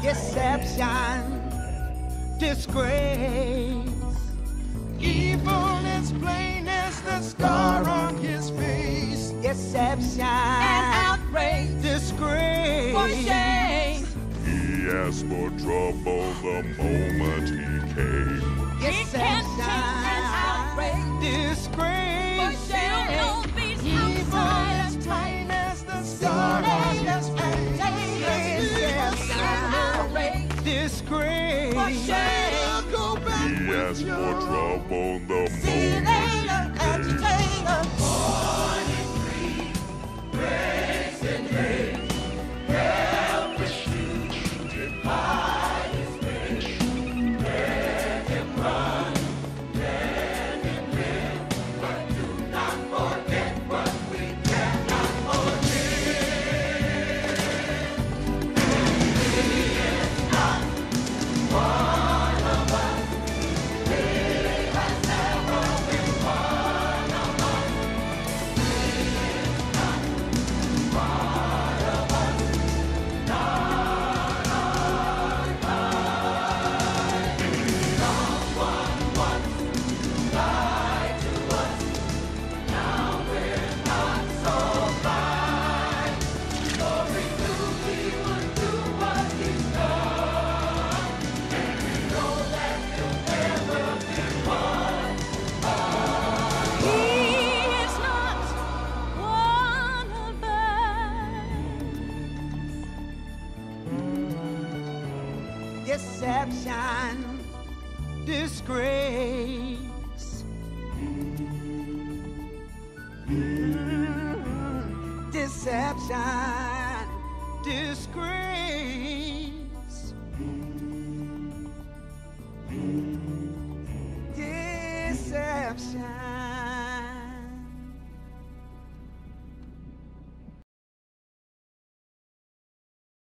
deception, disgrace. Evil is plain as the scar on his face. Deception and outrage, disgrace. for shame. He asked for trouble the moment he came. Deception and outrage, disgrace. for shame. Don't be Evil outside is of plain as the scar on his face. deception and outrage, Disgrace. for shame. Go back He with asked for your trouble the See you moment later, he came. agitator. He's not one of us. Deception, disgrace. Deception, disgrace. Deception.